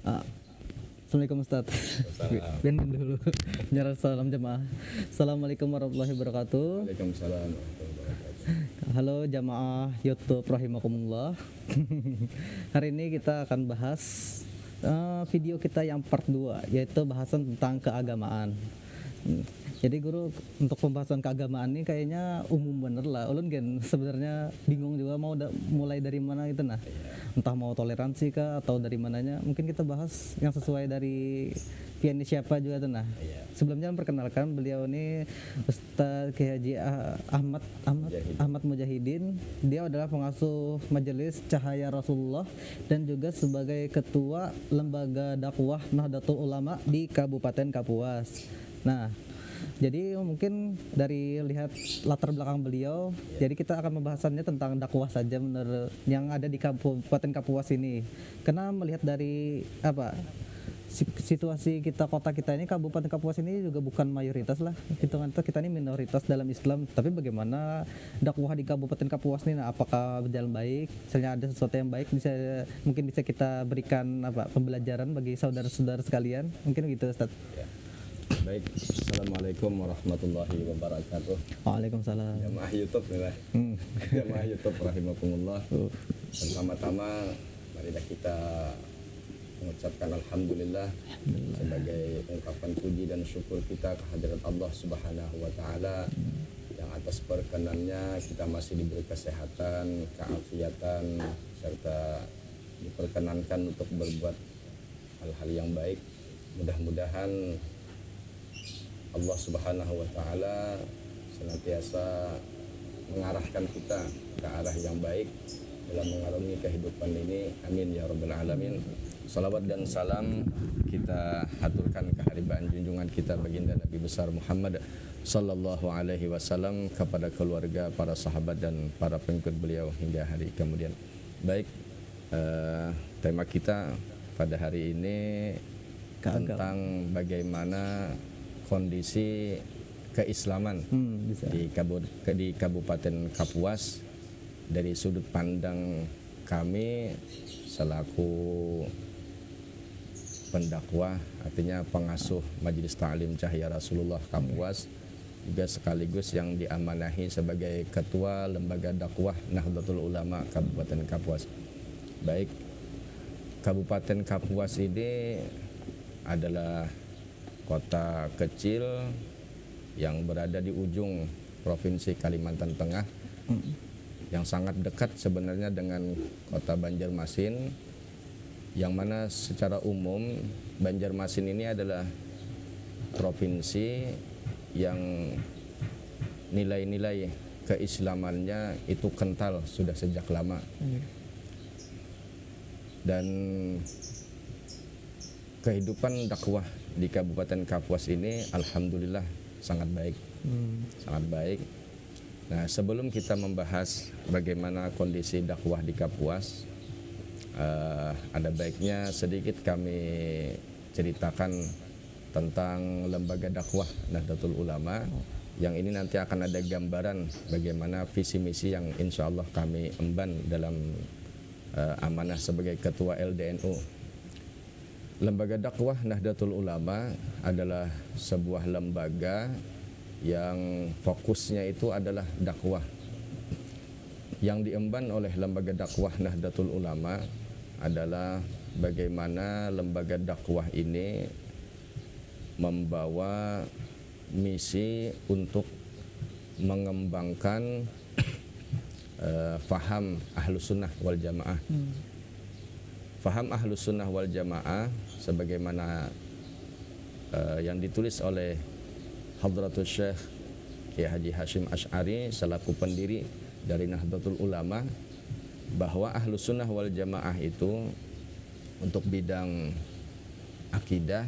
Ah, Assalamualaikum Ustaz. Salam. Biar dulu. Nyarah salam jamaah. Assalamualaikum warahmatullahi wabarakatuh. Waalaikumsalam warahmatullahi wabarakatuh. Halo jamaah YouTube rahimakumullah. Hari ini kita akan bahas video kita yang part 2, yaitu bahasan tentang keagamaan. Jadi guru, untuk pembahasan keagamaan ini kayaknya umum bener lah. Ulun kan sebenarnya bingung juga mau mulai dari mana gitu nah. Entah mau toleransi kah atau dari mananya. Mungkin kita bahas yang sesuai dari pianis siapa juga tuh nah. Sebelumnya perkenalkan, beliau ini Ustaz Kiai Haji Ahmad Mujahidin. Dia adalah pengasuh Majelis Cahaya Rasulullah dan juga sebagai ketua Lembaga Dakwah Nahdlatul Ulama di Kabupaten Kapuas. Nah, jadi mungkin dari lihat latar belakang beliau, jadi kita akan membahasannya tentang dakwah saja menurut yang ada di Kabupaten Kapuas ini. Karena melihat dari situasi kita, kota kita ini, Kabupaten Kapuas ini juga bukan mayoritas lah, hitungan kita ini minoritas dalam Islam. Tapi bagaimana dakwah di Kabupaten Kapuas ini, nah, apakah berjalan baik? Misalnya ada sesuatu yang baik, mungkin bisa kita berikan pembelajaran bagi saudara-saudara sekalian, mungkin gitu Ustaz. Ya. Baik, Assalamualaikum warahmatullahi wabarakatuh. Waalaikumsalam. Jamaah YouTube nih lah. Jamaah YouTube rahimakumullah. Pertama-tama marilah kita mengucapkan alhamdulillah sebagai ungkapan puji dan syukur kita kehadirat Allah Subhanahu wa taala yang atas perkenannya kita masih diberi kesehatan, keafiatan serta diperkenankan untuk berbuat hal-hal yang baik. Mudah-mudahan Allah Subhanahu wa taala senantiasa mengarahkan kita ke arah yang baik dalam mengarungi kehidupan ini. Amin ya rabbal alamin. Salawat dan salam kita haturkan kehadiran junjungan kita baginda Nabi besar Muhammad sallallahu alaihi wasallam kepada keluarga, para sahabat dan para pengikut beliau hingga hari kemudian. Baik, tema kita pada hari ini tentang bagaimana kondisi keislaman di Kabupaten Kapuas dari sudut pandang kami selaku pendakwah, artinya pengasuh Majelis Ta'lim Cahaya Rasulullah Kapuas, juga sekaligus yang diamanahi sebagai ketua Lembaga Dakwah Nahdlatul Ulama Kabupaten Kapuas. Baik, Kabupaten Kapuas ini adalah kota kecil yang berada di ujung Provinsi Kalimantan Tengah, yang sangat dekat sebenarnya dengan kota Banjarmasin, yang mana secara umum Banjarmasin ini adalah provinsi yang nilai-nilai keislamannya itu kental sudah sejak lama. Dan kehidupan dakwah di Kabupaten Kapuas ini alhamdulillah sangat baik. Sangat baik. Nah, sebelum kita membahas bagaimana kondisi dakwah di Kapuas, ada baiknya sedikit kami ceritakan tentang Lembaga Dakwah Nahdlatul Ulama, yang ini nanti akan ada gambaran bagaimana visi misi yang insya Allah kami emban dalam amanah sebagai ketua LDNU. Lembaga Dakwah Nahdlatul Ulama adalah sebuah lembaga yang fokusnya itu adalah dakwah. Yang diemban oleh Lembaga Dakwah Nahdlatul Ulama adalah bagaimana lembaga dakwah ini membawa misi untuk mengembangkan faham Ahlus Sunnah wal Jamaah. Faham Ahlus Sunnah wal Jamaah sebagaimana yang ditulis oleh Hadratus Syekh Kiai Haji Hashim Asy'ari selaku pendiri dari Nahdlatul Ulama, bahwa Ahlus Sunnah wal Jamaah itu untuk bidang akidah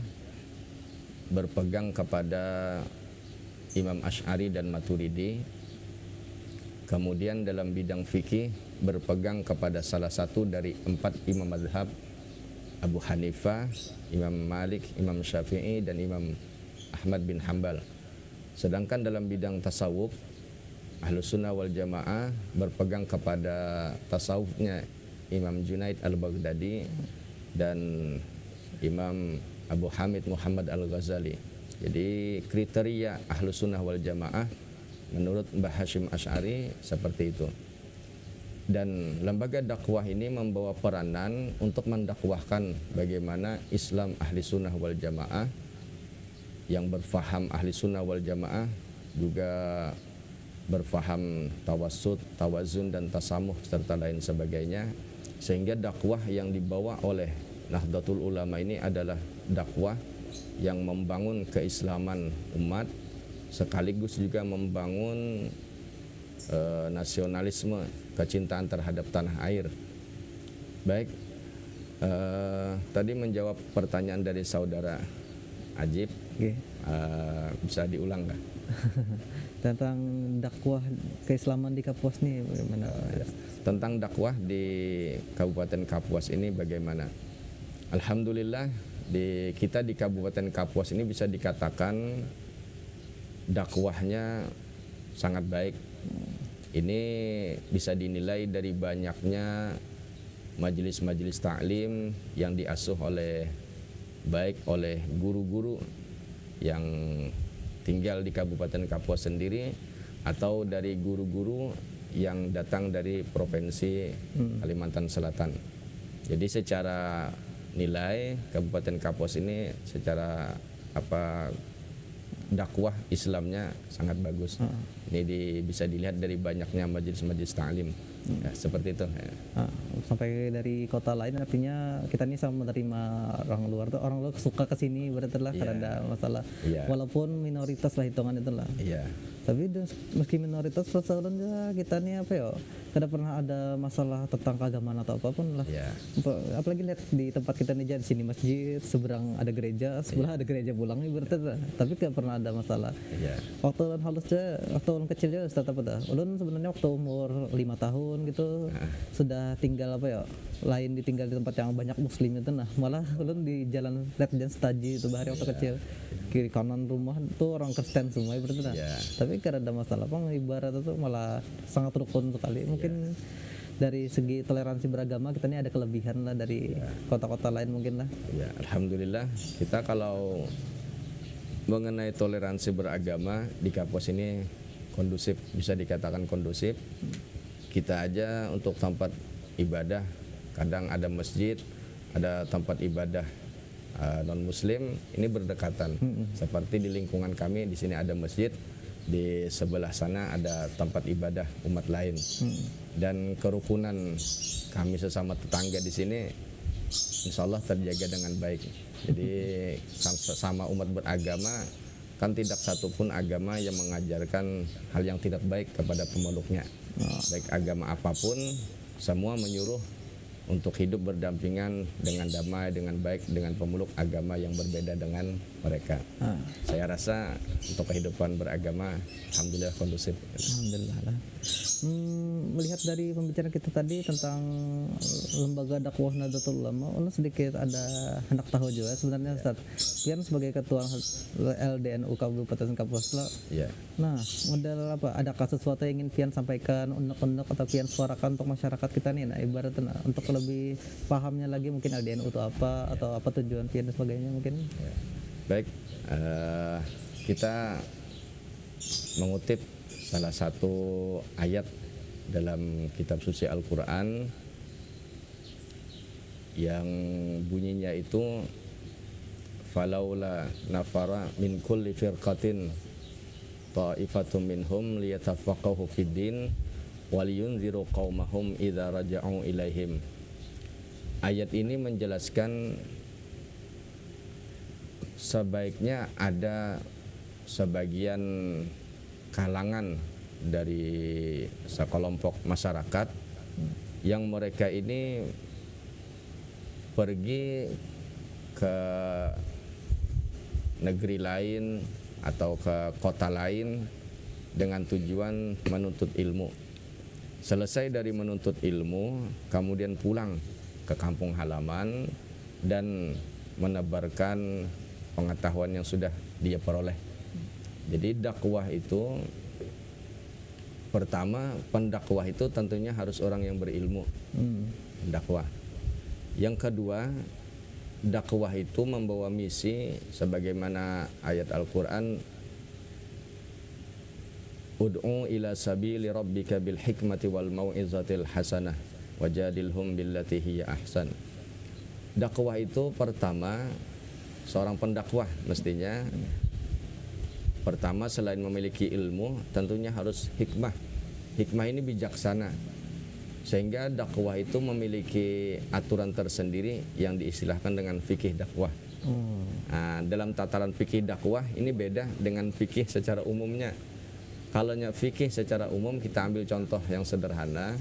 berpegang kepada Imam Asy'ari dan Maturidi. Kemudian dalam bidang fikih berpegang kepada salah satu dari 4 imam mazhab, Abu Hanifah, Imam Malik, Imam Syafi'i, dan Imam Ahmad bin Hambal. Sedangkan dalam bidang tasawuf, Ahlus Sunnah wal Jamaah berpegang kepada tasawufnya Imam Junaid al-Baghdadi dan Imam Abu Hamid Muhammad Al-Ghazali. Jadi kriteria Ahlus Sunnah wal Jamaah menurut Mbah Hashim Asy'ari seperti itu. Dan lembaga dakwah ini membawa peranan untuk mendakwahkan bagaimana Islam Ahli Sunnah wal Jamaah yang berfaham Ahli Sunnah wal Jamaah juga berfaham tawassut, tawazun dan tasamuh serta lain sebagainya, sehingga dakwah yang dibawa oleh Nahdlatul Ulama ini adalah dakwah yang membangun keislaman umat sekaligus juga membangun nasionalisme, kecintaan terhadap tanah air. Baik, tadi menjawab pertanyaan dari saudara Ajib, bisa diulang nggak? Tentang dakwah keislaman di Kapuas nih bagaimana? Tentang dakwah di Kabupaten Kapuas ini bagaimana? Alhamdulillah kita di Kabupaten Kapuas ini bisa dikatakan dakwahnya sangat baik. Ini bisa dinilai dari banyaknya majelis-majelis taklim yang diasuh baik oleh guru-guru yang tinggal di Kabupaten Kapuas sendiri atau dari guru-guru yang datang dari provinsi Kalimantan Selatan. Jadi secara nilai Kabupaten Kapuas ini secara dakwah Islamnya sangat bagus. Ini bisa dilihat dari banyaknya majelis-majelis taklim. Ya, seperti itu. Sampai dari kota lain artinya kita ini sama menerima orang luar tuh, orang luar suka kesini berarti lah karena ada masalah. Walaupun minoritas lah hitungan itu lah. Tapi meski minoritas persoalannya kita nih tidak pernah ada masalah tentang keagamaan atau apapun lah. Apalagi lihat di tempat kita nih, di sini masjid, seberang ada gereja, sebelah ada gereja pulang berarti lah. Tapi tidak pernah ada masalah. Waktu ulun halusnya, waktu ulun kecilnya tetap ada. Ulun sebenarnya waktu umur 5 tahun gitu sudah tinggal lain ditinggal di tempat yang banyak muslim itu malah ulun di jalan Setaji itu bahari waktu kecil, kiri kanan rumah tuh orang Kristen semua berarti tapi karena ada masalah ibarat itu malah sangat rukun sekali. Mungkin dari segi toleransi beragama kita ini ada kelebihan lah dari kota-kota lain mungkin lah. Alhamdulillah kita kalau mengenai toleransi beragama di Kapuas ini kondusif, bisa dikatakan kondusif. Kita aja untuk tempat ibadah kadang ada masjid, ada tempat ibadah non muslim ini berdekatan. Seperti di lingkungan kami di sini ada masjid, di sebelah sana ada tempat ibadah umat lain. Dan kerukunan kami sesama tetangga di sini insya Allah terjaga dengan baik. Jadi sama umat beragama kan tidak satupun agama yang mengajarkan hal yang tidak baik kepada pemeluknya. Baik agama apapun, semua menyuruh untuk hidup berdampingan dengan damai, dengan baik, dengan pemeluk agama yang berbeda dengan mereka. Saya rasa untuk kehidupan beragama, alhamdulillah kondusif. Alhamdulillah lah. Melihat dari pembicaraan kita tadi tentang lembaga dakwah Nahdlatul Ulama, ulun sedikit ada hendak tahu juga sebenarnya Ustaz. Pian sebagai ketua LDNU Kabupaten Kapuas lah. Nah, model apa? Adakah sesuatu yang ingin Pian sampaikan, unek-unek atau Pian suarakan untuk masyarakat kita nih? Nah, ibaratnya untuk lebih pahamnya lagi mungkin LDNU itu apa atau apa tujuan Pian dan sebagainya mungkin. Baik, kita mengutip salah satu ayat dalam kitab suci Al-Quran yang bunyinya itu falaula nafara min kulli firqatin ta'ifatum minhum liyatafaqahu fid din waliyunziru qaumahum idza raja'u ilaihim. Ayat ini menjelaskan sebaiknya ada sebagian kalangan dari sekelompok masyarakat yang mereka ini pergi ke negeri lain atau ke kota lain dengan tujuan menuntut ilmu. Selesai dari menuntut ilmu, kemudian pulang ke kampung halaman dan menebarkan pengetahuan yang sudah dia peroleh. Jadi dakwah itu pertama, pendakwah itu tentunya harus orang yang berilmu. Dakwah. Yang kedua, dakwah itu membawa misi sebagaimana ayat Al-Qur'an, ud'u ila sabili rabbika bil hikmati wal mau'izatil hasanah wajadilhum billati hiya ahsan. Dakwah itu pertama, seorang pendakwah mestinya pertama selain memiliki ilmu tentunya harus hikmah. Hikmah ini bijaksana, sehingga dakwah itu memiliki aturan tersendiri yang diistilahkan dengan fikih dakwah. Nah, dalam tataran fikih dakwah ini beda dengan fikih secara umumnya. Kalau fikih secara umum kita ambil contoh yang sederhana,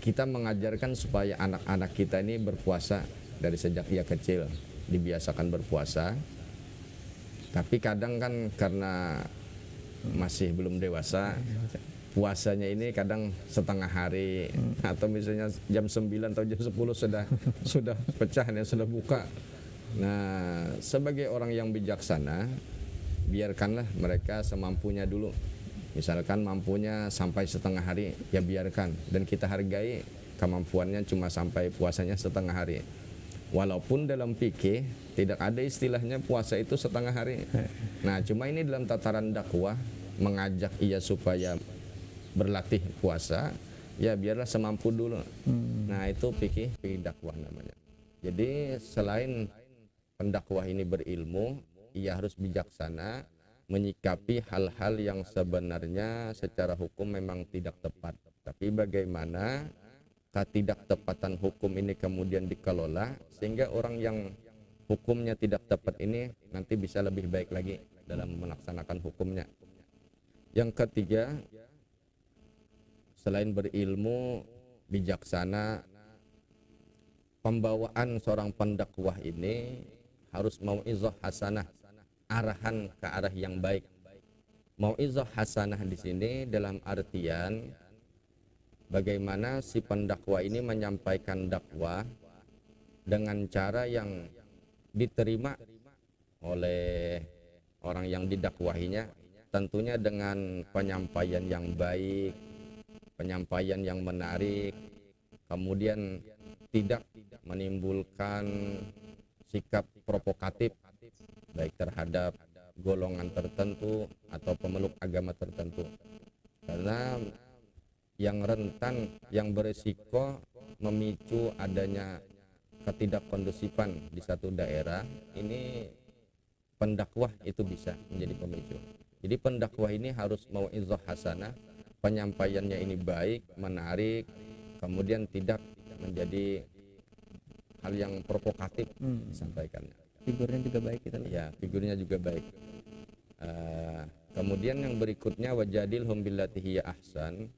kita mengajarkan supaya anak-anak kita ini berpuasa dari sejak ia kecil, dibiasakan berpuasa. Tapi kadang kan karena masih belum dewasa, puasanya ini kadang setengah hari atau misalnya jam 9 atau jam 10 sudah pecah ya, sudah buka. Nah, sebagai orang yang bijaksana, biarkanlah mereka semampunya dulu. Misalkan mampunya sampai setengah hari, ya biarkan, dan kita hargai kemampuannya cuma sampai puasanya setengah hari. Walaupun dalam fikih tidak ada istilahnya puasa itu setengah hari. Nah, cuma ini dalam tataran dakwah mengajak ia supaya berlatih puasa, ya biarlah semampu dulu. Nah, itu fikih dakwah namanya. Jadi selain pendakwah ini berilmu, ia harus bijaksana menyikapi hal-hal yang sebenarnya secara hukum memang tidak tepat. Tapi bagaimana ketidaktepatan hukum ini kemudian dikelola sehingga orang yang hukumnya tidak tepat ini nanti bisa lebih baik lagi dalam melaksanakan hukumnya. Yang ketiga, selain berilmu, bijaksana, pembawaan seorang pendakwah ini harus mau'izah hasanah, arahan ke arah yang baik. Mau'izah hasanah di sini dalam artian bagaimana si pendakwah ini menyampaikan dakwah dengan cara yang diterima oleh orang yang didakwahinya, tentunya dengan penyampaian yang baik, penyampaian yang menarik, kemudian tidak menimbulkan sikap provokatif baik terhadap golongan tertentu atau pemeluk agama tertentu. Karena yang rentan, yang berisiko memicu adanya ketidakkondusifan di satu daerah, ini pendakwah itu bisa menjadi pemicu. Jadi pendakwah ini harus mau'izah hasanah, penyampaiannya ini baik, menarik, kemudian tidak menjadi hal yang provokatif disampaikannya. Figurnya juga baik gitu. Ya, figurnya juga baik. Kemudian yang berikutnya wajadilhum billati hiya ahsan.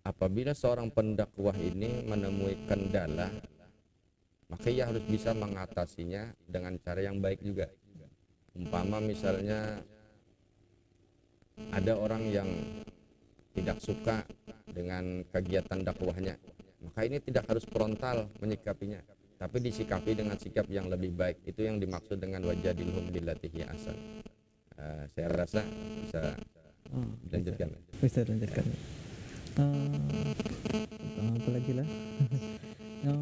Apabila seorang pendakwah ini menemui kendala, maka ia harus bisa mengatasinya dengan cara yang baik juga. Umpama misalnya ada orang yang tidak suka dengan kegiatan dakwahnya, maka ini tidak harus frontal menyikapinya, tapi disikapi dengan sikap yang lebih baik. Itu yang dimaksud dengan wajadilhum billati hiya ahsan. Saya rasa bisa dilanjutkan. Bisa dilanjutkan. Apa lagi lah? Yang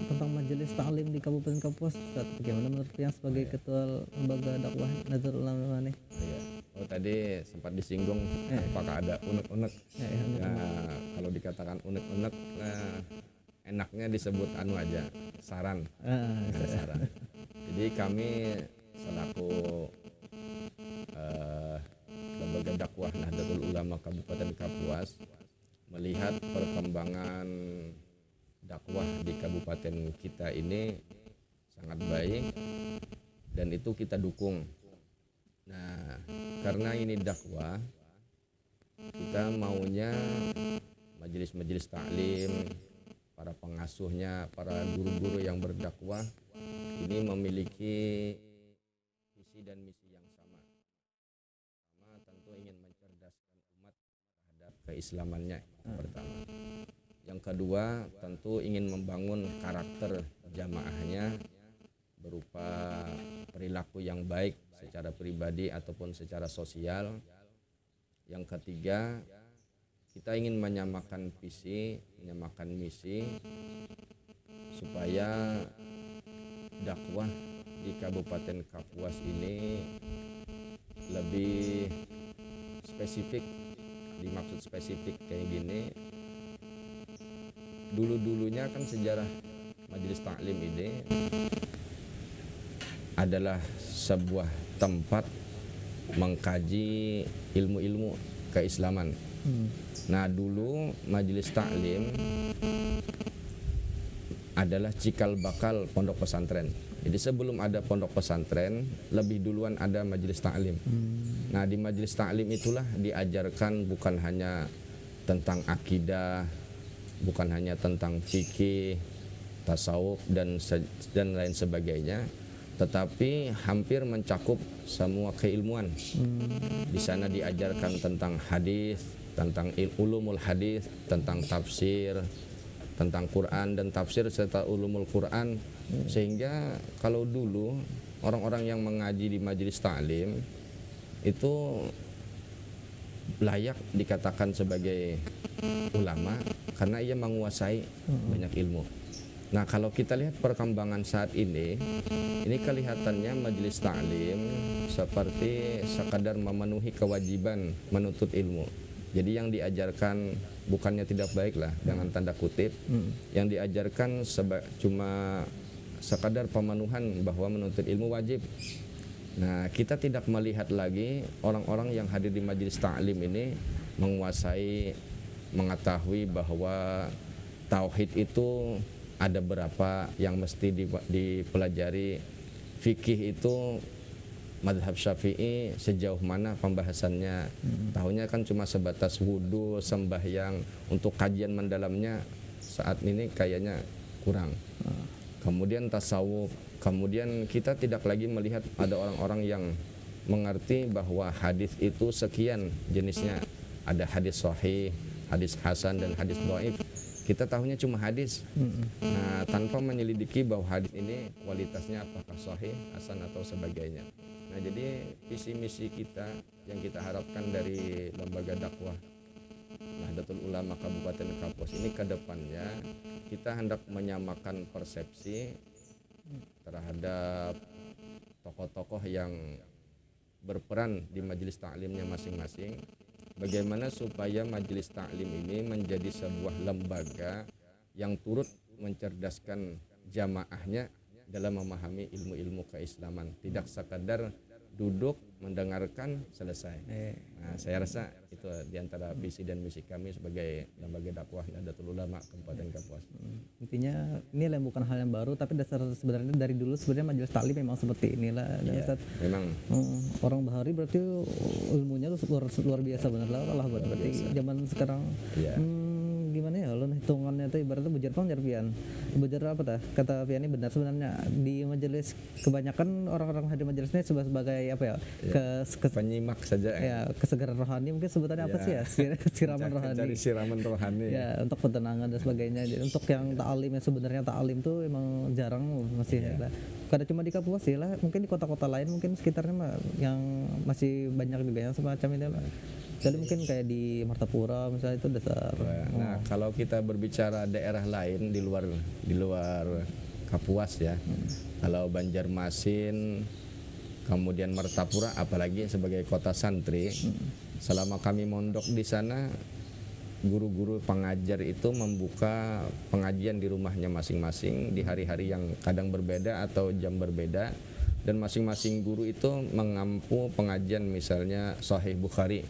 tentang majelis taklim di Kabupaten Kapuas, bagaimana menurut yang sebagai ketua lembaga dakwah Nahdlatul Ulama nih? Oh, tadi sempat disinggung apakah ada unek-unek. Kalau dikatakan unek-unek, enaknya disebut anu aja, saran. Saran. Jadi kami selaku lembaga dakwah Nahdlatul Ulama Kabupaten Kapuas melihat perkembangan dakwah di kabupaten kita ini sangat baik dan itu kita dukung. Nah, karena ini dakwah, kita maunya majelis-majelis taklim, para pengasuhnya, para guru-guru yang berdakwah ini memiliki visi dan misi yang sama. Pertama, tentu ingin mencerdaskan umat terhadap keislamannya pertama. Yang kedua, tentu ingin membangun karakter jamaahnya berupa perilaku yang baik secara pribadi ataupun secara sosial. Yang ketiga, kita ingin menyamakan visi, menyamakan misi supaya dakwah di Kabupaten Kapuas ini lebih spesifik. Dimaksud spesifik kayak gini, dulu-dulunya kan sejarah Majelis Taklim ini adalah sebuah tempat mengkaji ilmu-ilmu keislaman. Nah, dulu Majelis Taklim adalah cikal bakal pondok pesantren. Jadi sebelum ada pondok pesantren, lebih duluan ada Majelis Taklim. Nah, di Majelis Taklim itulah diajarkan bukan hanya tentang akidah, bukan hanya tentang fikih, tasawuf dan lain sebagainya, tetapi hampir mencakup semua keilmuan. Di sana diajarkan tentang hadis, tentang ulumul hadis, tentang tafsir, tentang Quran dan tafsir serta ulumul Quran. Sehingga kalau dulu orang-orang yang mengaji di Majelis Taklim itu layak dikatakan sebagai ulama karena ia menguasai banyak ilmu. Nah, kalau kita lihat perkembangan saat ini kelihatannya Majelis Taklim seperti sekadar memenuhi kewajiban menuntut ilmu. Jadi yang diajarkan bukannya tidak baik lah, dengan tanda kutip, yang diajarkan cuma sekadar pemenuhan bahwa menuntut ilmu wajib. Nah, kita tidak melihat lagi orang-orang yang hadir di Majelis Taklim ini menguasai, mengetahui bahwa tauhid itu ada berapa yang mesti dipelajari, fikih itu mazhab Syafi'i sejauh mana pembahasannya. Tahunya kan cuma sebatas wudu, sembahyang, untuk kajian mendalamnya saat ini kayaknya kurang. Kemudian tasawuf, kemudian kita tidak lagi melihat ada orang-orang yang mengerti bahwa hadis itu sekian jenisnya. Ada hadis sahih, hadis hasan dan hadis dhaif. Kita tahunya cuma hadis. Nah, tanpa menyelidiki bahwa hadis ini kualitasnya apakah sahih, hasan atau sebagainya. Nah, jadi visi misi kita yang kita harapkan dari lembaga dakwah Nahdlatul Ulama Kabupaten Kapuas ini ke depannya kita hendak menyamakan persepsi terhadap tokoh-tokoh yang berperan di majelis taklimnya masing-masing. Bagaimana supaya majelis taklim ini menjadi sebuah lembaga yang turut mencerdaskan jamaahnya dalam memahami ilmu-ilmu keislaman, tidak sekadar duduk mendengarkan selesai. Nah, saya rasa itu diantara visi dan misi kami sebagai lembaga dakwah Nahdlatul Ulama Kabupaten Kapuas. Intinya ini bukan hal yang baru, tapi dasar sebenarnya dari dulu sebenarnya majelis taklim memang seperti inilah. Ya, memang orang Bahari berarti ilmunya tuh luar biasa benar lah berarti zaman sekarang. Ya. Gimana ya lo hitungannya tuh ibaratnya bujar pian apa tah kata pian ini benar sebenarnya di majelis kebanyakan orang-orang hadir majelis ini sebagai apa ya, penyimak saja ya kesegaran rohani mungkin sebutannya apa sih ya, siraman rohani, dari siraman rohani ya, untuk ketenangan dan sebagainya. Jadi untuk yang ta'alim yang sebenarnya ta'alim tuh emang jarang masih ada. Kada cuma di Kapuas sih lah, mungkin di kota-kota lain mungkin sekitarnya mah yang masai banyak juga yang semacam itu lah. Jadi mungkin kayak di Martapura misalnya itu dasar. Nah, kalau kita berbicara daerah lain di luar Kapuas ya, kalau Banjarmasin, kemudian Martapura, apalagi sebagai kota santri, selama kami mondok di sana, guru-guru pengajar itu membuka pengajian di rumahnya masing-masing di hari-hari yang kadang berbeda atau jam berbeda. Dan masing-masing guru itu mengampu pengajian misalnya Sahih Bukhari.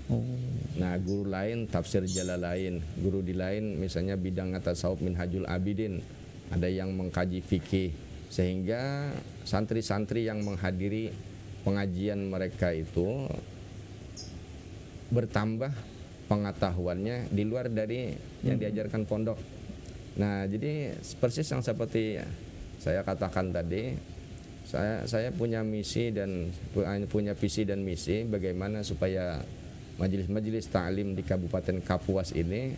Nah, guru lain tafsir Jalalain, guru di lain misalnya bidang tasawuf Minhajul Abidin, ada yang mengkaji fikih, sehingga santri-santri yang menghadiri pengajian mereka itu bertambah pengetahuannya di luar dari yang diajarkan pondok. Nah, jadi persis yang seperti saya katakan tadi, saya punya misi dan punya visi dan misi bagaimana supaya majelis-majelis taklim di Kabupaten Kapuas ini,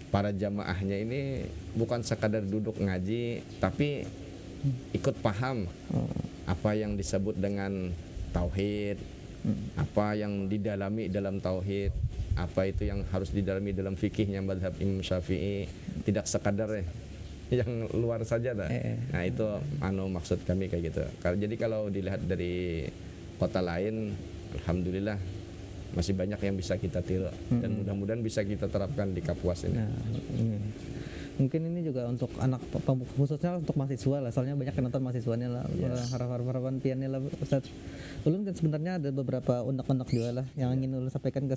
para jamaahnya ini bukan sekadar duduk ngaji, tapi ikut paham apa yang disebut dengan tauhid, Apa yang didalami dalam tauhid, apa itu yang harus didalami dalam fikihnya mazhab Imam Syafi'i, tidak sekadar yang luar saja dah. Nah itu maksud kami kayak gitu. Jadi kalau dilihat dari kota lain, alhamdulillah masih banyak yang bisa kita tiru dan mudah-mudahan bisa kita terapkan di Kapuas ini. Nah, mungkin ini juga untuk anak khususnya untuk mahasiswa lah, soalnya banyak yang nonton mahasiswanya lah. Harapan piannya lah Ustaz. Ulun kan sebenarnya ada beberapa unek-unek juga lah yang ingin ulun sampaikan ke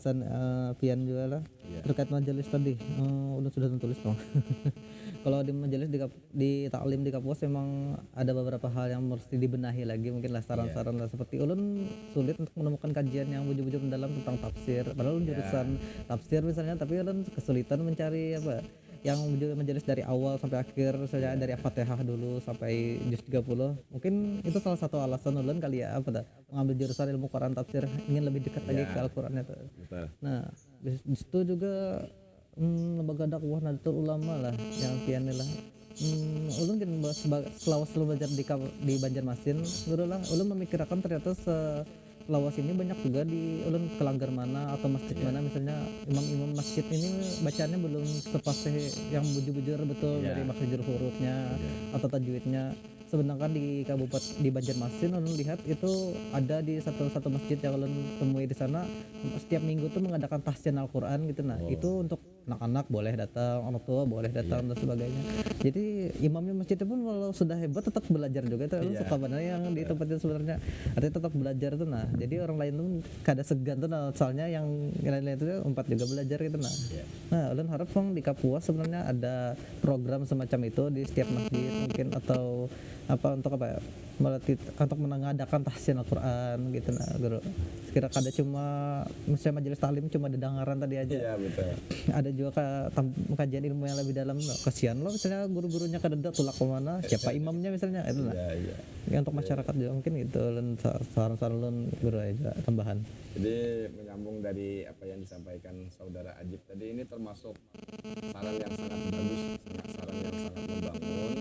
pian juga lah terkait majelis tadi. Ulun sudah tulis dong. Kalau di majelis di taklim di Kapuas memang ada beberapa hal yang mesti dibenahi lagi, mungkin lah saran-saran lah, seperti ulun sulit untuk menemukan kajian yang bujur-bujur mendalam tentang tafsir, padahal jurusan tafsir misalnya, tapi ulun kesulitan mencari yang majelis dari awal sampai akhir, misalnya dari Al-Fatihah dulu sampai juz 30. Mungkin itu salah satu alasan ulun kali ya mengambil jurusan ilmu Quran tafsir, ingin lebih dekat lagi ke Al-Qur'an itu. Nah, di situ juga lembaga dakwah Nahdlatul Ulama lah yang pian lah. Ulun kan selawas belajar di Banjarmasin, dulu lah ulun memikirkan ternyata selawas ini banyak juga di ulun ke langgar mana atau masjid mana, misalnya imam-imam masjid ini bacaannya belum sepasih yang bujur-bujur betul dari maksud hurufnya atau tajwidnya. Sedangkan di di Banjarmasin ulun lihat itu ada di satu masjid yang ulun temui di sana, setiap minggu tuh mengadakan tahsin Al-Qur'an gitu. Nah, itu untuk anak-anak boleh datang, orang tua boleh datang dan sebagainya. Jadi imamnya masjid itu pun walau sudah hebat tetap belajar juga. Itu suka benar yang di tempat itu sebenarnya. Artinya tetap belajar tuh. Nah, jadi orang lain tuh kada segan tuh, soalnya yang lain-lain itu empat juga belajar gitu. Nah, ulun harap di Kapuas sebenarnya ada program semacam itu di setiap masjid mungkin, atau untuk untuk mengadakan tahsin Al-Qur'an gitu. Nah, guru sekira kada cuma misalnya majelis taklim cuma didengaran tadi aja. Iya, betul. Ada juga kajian ilmu yang lebih dalam. Kasihan loh misalnya guru-gurunya kada tulak kemana, siapa imamnya misalnya itu. Ya, untuk masyarakat juga mungkin gitu. Saran-saran ulun guru aja tambahan. Jadi menyambung dari apa yang disampaikan saudara Ajib tadi, ini termasuk saran yang sangat bagus, saran yang sangat membangun.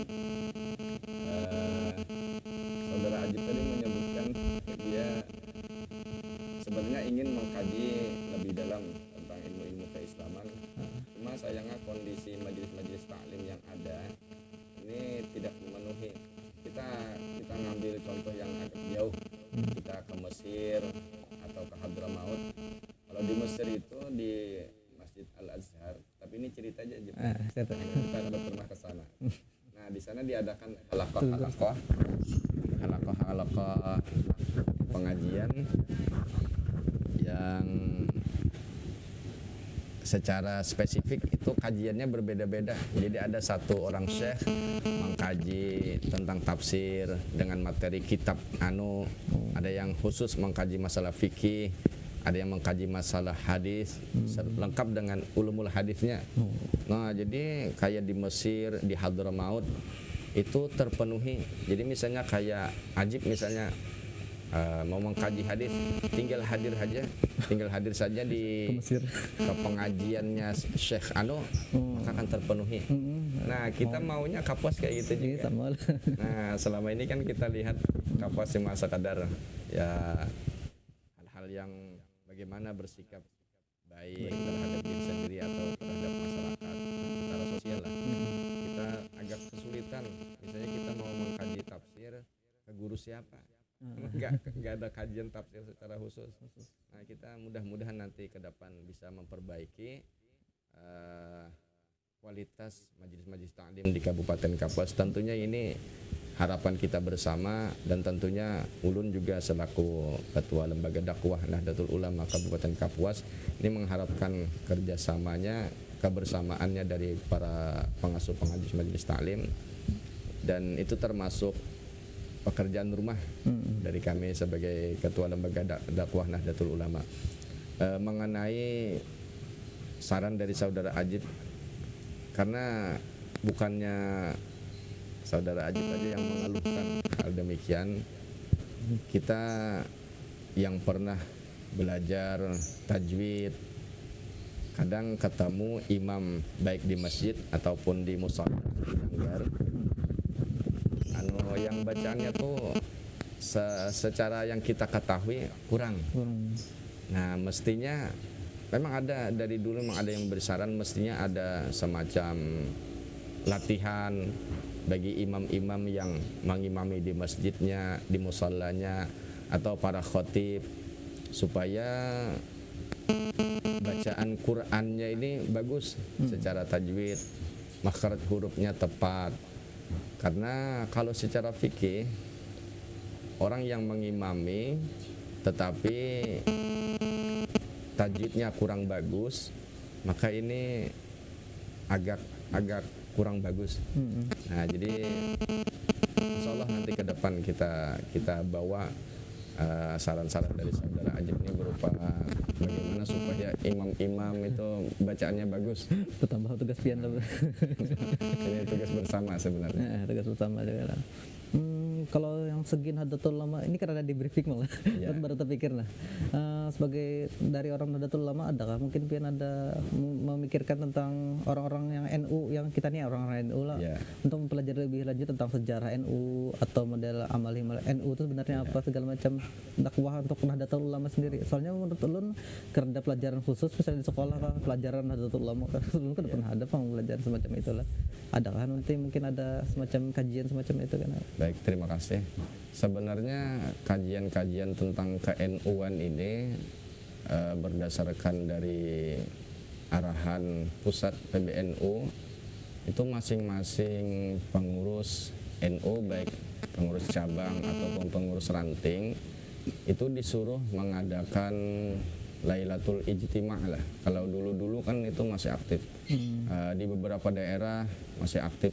Saudara Ajib tadi menyebutkan dia sebenarnya ingin mengkaji lebih dalam tentang ilmu-ilmu keislaman. Cuma sayangnya kondisi majelis-majelis taklim yang ada ini tidak memenuhi. Kita ngambil contoh yang agak jauh, kita ke Mesir atau ke Hadramaut. Kalau di Mesir itu di Masjid Al-Azhar, tapi ini cerita aja kita ada pernah ke sana. Nah, di sana diadakan halaqah pengajian yang secara spesifik itu kajiannya berbeda-beda. Jadi ada satu orang syekh mengkaji tentang tafsir dengan materi kitab ada yang khusus mengkaji masalah fikih, ada yang mengkaji masalah hadis lengkap dengan ulumul hadisnya. Nah, jadi kayak di Mesir, di Hadramaut itu terpenuhi. Jadi misalnya kayak Ajib misalnya mau mengkaji hadis, tinggal hadir saja di ke pengajiannya Syekh maka akan terpenuhi. Nah, kita maunya Kapuas kayak gitu juga. Nah, selama ini kan kita lihat Kapuas cuma sekadar ya hal-hal yang bagaimana bersikap baik terhadap diri sendiri atau terhadap masyarakat secara sosial lah. Kita agak kesulitan, misalnya kita mau mengkaji tafsir ke guru siapa? Enggak ada kajian tafsir secara khusus. Nah, kita mudah-mudahan nanti ke depan bisa memperbaiki kualitas majelis-majelis taklim di Kabupaten Kapuas. Tentunya ini harapan kita bersama, dan tentunya ulun juga selaku ketua lembaga dakwah Nahdlatul Ulama Kabupaten Kapuas ini mengharapkan kerjasamanya, kebersamaannya dari para pengasuh pengaji majelis taklim, dan itu termasuk pekerjaan rumah dari kami sebagai ketua lembaga dakwah Nahdlatul Ulama. Mengenai saran dari saudara Ajib, karena bukannya saudara Ajib aja yang mengeluhkan hal demikian, kita yang pernah belajar tajwid kadang ketemu imam baik di masjid ataupun di mushola yang bacaannya tuh secara yang kita ketahui kurang. Nah, mestinya memang ada dari dulu memang ada yang bersaran mestinya ada semacam latihan bagi imam-imam yang mengimami di masjidnya, di musallanya atau para khotib supaya bacaan Qur'annya ini bagus secara tajwid, makhraj hurufnya tepat. Karena kalau secara fikih orang yang mengimami tetapi tajwidnya kurang bagus, maka ini agak kurang bagus. Nah, jadi insya Allah nanti ke depan kita bawa saran-saran dari saudara Ajib ini berupa bagaimana supaya imam-imam itu bacaannya bagus. Itu tambah tugas pian lah. Ini tugas bersama sebenarnya. Tugas bersama juga lah. Kalau yang segi Nahdlatul Ulama ini kan ada di briefing malah. Baru terpikir lah. Sebagai dari orang Nahdlatul Ulama adakah mungkin pian ada memikirkan tentang orang-orang yang NU yang kita nih orang-orang NU lah untuk mempelajari lebih lanjut tentang sejarah NU atau model amal-amal NU itu sebenarnya apa segala macam dakwah untuk Nahdlatul Ulama sendiri. Soalnya menurut ulun kerja pelajaran khusus misalnya di sekolah kan pelajaran Nahdlatul Ulama kan ulun kan pernah ada pelajaran semacam itulah. Adakah nanti mungkin ada semacam kajian semacam itu kan? Baik, terima kasih. Sebenarnya kajian-kajian tentang ke-NU-an ini berdasarkan dari arahan pusat PBNU itu masing-masing pengurus NU baik pengurus cabang ataupun pengurus ranting itu disuruh mengadakan Lailatul Ijtima' lah. Kalau dulu-dulu kan itu masih aktif. Di beberapa daerah masih aktif.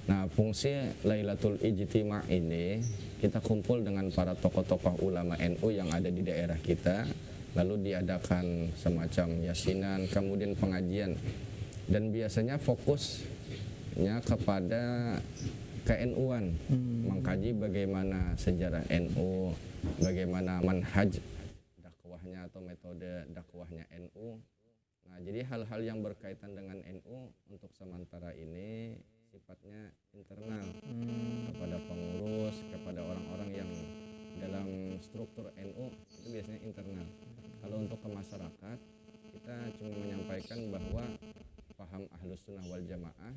Nah, fungsi Lailatul Ijtima' ini kita kumpul dengan para tokoh-tokoh ulama NU yang ada di daerah kita, lalu diadakan semacam yasinan, kemudian pengajian. Dan biasanya fokusnya kepada ke-NU-an, mengkaji bagaimana sejarah NU, bagaimana manhaj dakwahnya atau metode dakwahnya NU. Nah, jadi hal-hal yang berkaitan dengan NU untuk sementara ini sifatnya internal kepada pengurus, kepada orang-orang yang dalam struktur NU itu biasanya internal. Kalau untuk ke masyarakat kita cuma menyampaikan bahwa paham Ahlus Sunnah wal Jamaah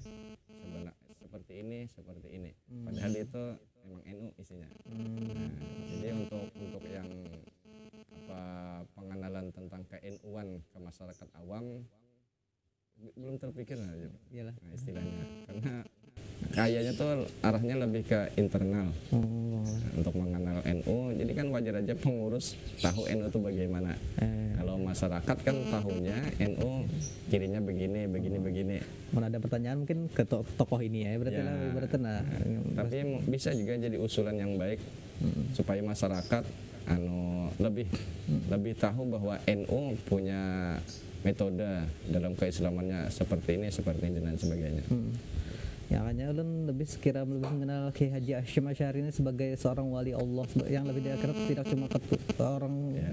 sebenarnya seperti ini. Padahal itu memang NU isinya. Nah, jadi untuk yang pengenalan tentang ke-NU-an ke masyarakat awam belum terpikir aja istilahnya, karena kayaknya tuh arahnya lebih ke internal untuk mengenal NU. Jadi kan wajar aja pengurus tahu NU itu bagaimana. Kalau masyarakat kan tahunya NU kirinya begini. Mana ada pertanyaan mungkin ke tokoh ini ya berarti tapi bisa juga jadi usulan yang baik supaya masyarakat lebih tahu bahwa NU punya metode dalam keislamannya seperti ini dan sebagainya. Ya hanya ulun lebih mengenal Kiai Haji Hasyim Asy'ari ini sebagai seorang wali Allah yang lebih diakrab, tidak cuma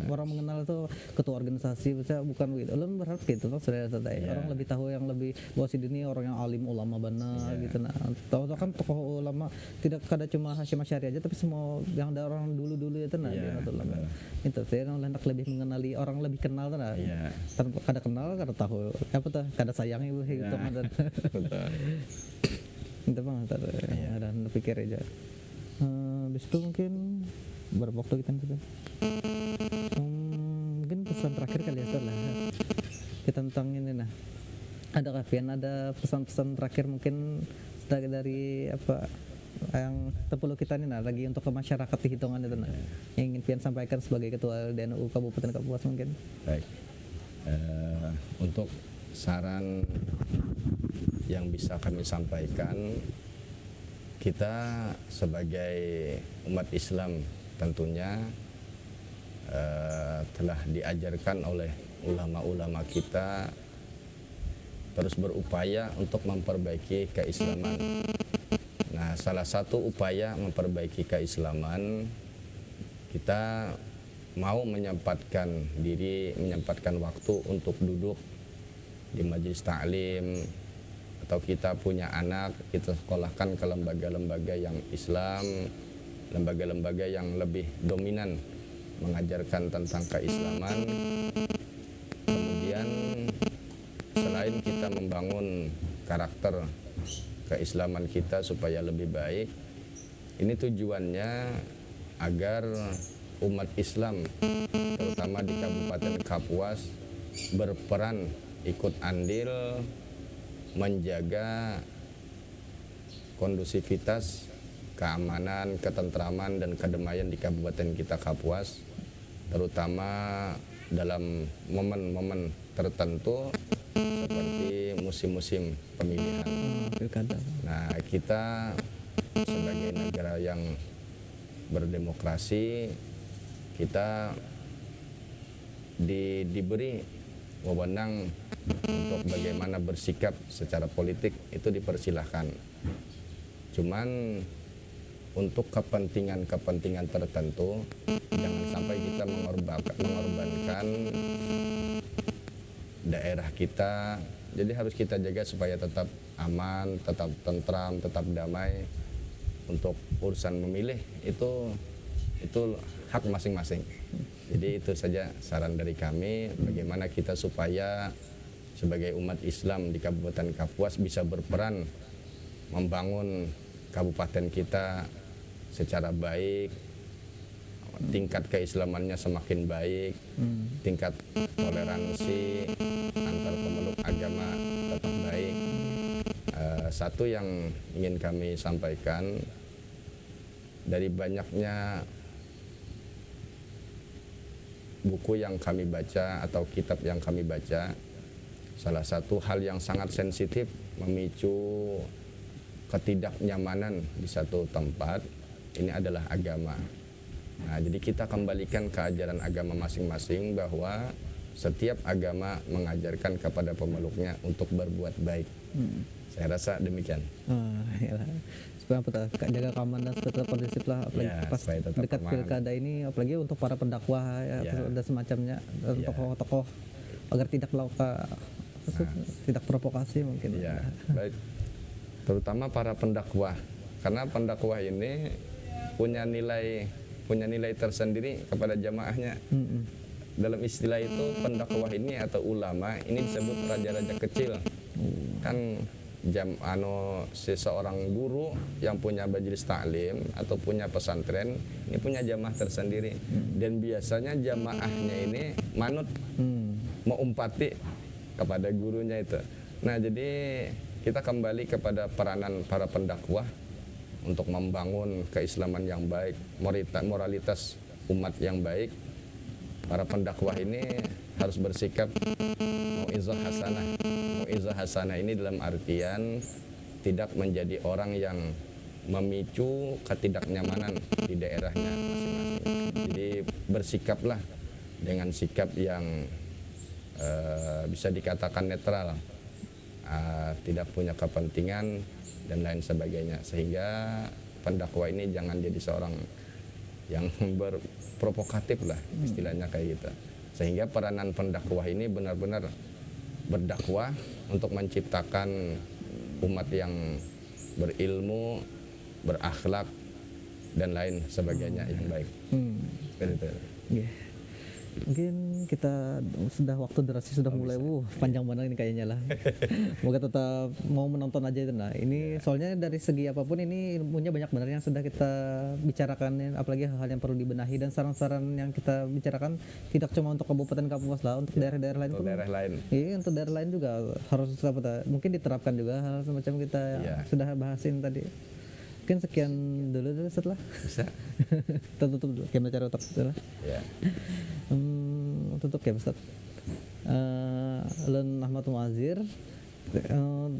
orang mengenal itu ketua organisasi, bukan begitu. Ulun berharap gitu saudara-saudara. Orang lebih tahu yang lebih bahwa si ini orang yang alim ulama benar gitu. Nah, tahu kan tokoh ulama tidak kada cuma Hasyim Asy'ari aja tapi semua yang ada orang dulu-dulu itu itu saya hendak lebih mengenali orang lebih kenal tanpa kada kenal kada tahu kada sayang ibu gitu kan. Itu bang, ada pikir aja. Habis itu mungkin berapa waktu kita mungkin pesan terakhir kali ya lah kita tentang ini ada pesan-pesan terakhir mungkin dari yang terperlu kita lagi untuk ke masyarakat di hitungan itu yang ingin pian sampaikan sebagai ketua DNU Kabupaten Kapuas mungkin. Baik, untuk saran yang bisa kami sampaikan, kita sebagai umat Islam tentunya telah diajarkan oleh ulama-ulama kita terus berupaya untuk memperbaiki keislaman. Nah, salah satu upaya memperbaiki keislaman, kita mau menyempatkan waktu untuk duduk di majelis taklim, atau kita punya anak, kita sekolahkan ke lembaga-lembaga yang Islam, lembaga-lembaga yang lebih dominan mengajarkan tentang keislaman. Kemudian selain kita membangun karakter keislaman kita supaya lebih baik, ini tujuannya agar umat Islam terutama di Kabupaten Kapuas berperan ikut andil menjaga kondusivitas, keamanan, ketentraman, dan kedamaian di Kabupaten kita Kapuas, terutama dalam momen-momen tertentu seperti musim-musim pemilihan. Pilkada. Nah, kita sebagai negara yang berdemokrasi, kita diberi wewenang untuk bagaimana bersikap secara politik, itu dipersilahkan. Cuman untuk kepentingan tertentu jangan sampai kita mengorbankan daerah kita. Jadi harus kita jaga supaya tetap aman, tetap tentram, tetap damai. Untuk urusan memilih itu hak masing-masing. Jadi itu saja saran dari kami, bagaimana kita supaya sebagai umat Islam di Kabupaten Kapuas bisa berperan membangun kabupaten kita secara baik, tingkat keislamannya semakin baik, tingkat toleransi antar pemeluk agama tetap baik. Satu yang ingin kami sampaikan, dari banyaknya buku yang kami baca atau kitab yang kami baca, salah satu hal yang sangat sensitif memicu ketidaknyamanan di satu tempat ini adalah agama. Nah, jadi kita kembalikan ke ajaran agama masing-masing bahwa setiap agama mengajarkan kepada pemeluknya untuk berbuat baik. Saya rasa demikian. Yalah. Supaya jaga keamanan dan tetap kondusif lah, apalagi Ya, pas supaya tetap dekat aman. pilkada ini, apalagi untuk para pendakwah ya, Ya. dan semacamnya, dan Ya. tokoh-tokoh agar tidak melakukan tidak provokasi mungkin. Ya, baik. Terutama para pendakwah, karena pendakwah ini punya nilai tersendiri kepada jamaahnya. Dalam istilah itu pendakwah ini atau ulama ini disebut raja-raja kecil. Kan seseorang guru yang punya majelis taklim atau punya pesantren ini punya jamaah tersendiri, dan biasanya jamaahnya ini manut, mengumpati kepada gurunya itu. Nah, jadi kita kembali kepada peranan para pendakwah untuk membangun keislaman yang baik, moralitas umat yang baik. Para pendakwah ini harus bersikap mau'izah hasanah. Mau'izah hasanah ini dalam artian tidak menjadi orang yang memicu ketidaknyamanan di daerahnya masing-masing. Jadi bersikaplah dengan sikap yang bisa dikatakan netral, tidak punya kepentingan dan lain sebagainya, sehingga pendakwa ini jangan jadi seorang yang berprovokatif lah, istilahnya kayak gitu. Sehingga peranan pendakwah ini benar-benar berdakwah untuk menciptakan umat yang berilmu, berakhlak dan lain sebagainya yang baik. Seperti itu. Yeah. Mungkin kita waktu durasi sudah mulai panjang banget ini kayaknya lah. Moga tetap mau menonton aja itu. Nah, ini soalnya dari segi apapun ini ilmunya banyak benar yang sudah kita bicarakan, apalagi hal-hal yang perlu dibenahi, dan saran-saran yang kita bicarakan tidak cuma untuk Kabupaten Kapuas lah, untuk daerah-daerah lain Untuk pun. daerah lain. Iya, untuk daerah lain juga harus mungkin diterapkan juga hal semacam kita sudah bahasin tadi. Mungkin sekian dulu setelah. Bisa. Kita tutup dulu. Kita cara otak setelah. Ya. Tutup ya Ustaz. Ulun Ahmad Muazir,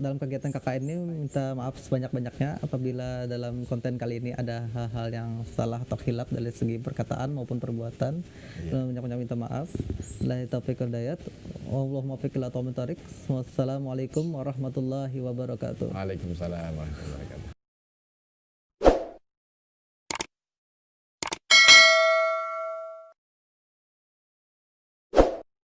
dalam kegiatan KKN ini minta maaf sebanyak-banyaknya apabila dalam konten kali ini ada hal-hal yang salah atau khilaf dari segi perkataan maupun perbuatan. Banyak-banyak minta maaf. Billahi taufiq wal hidayah. Wallahumma muwaffiq ila aqwamit thoriq. Wassalamualaikum warahmatullahi wabarakatuh. Waalaikumsalam warahmatullahi wabarakatuh.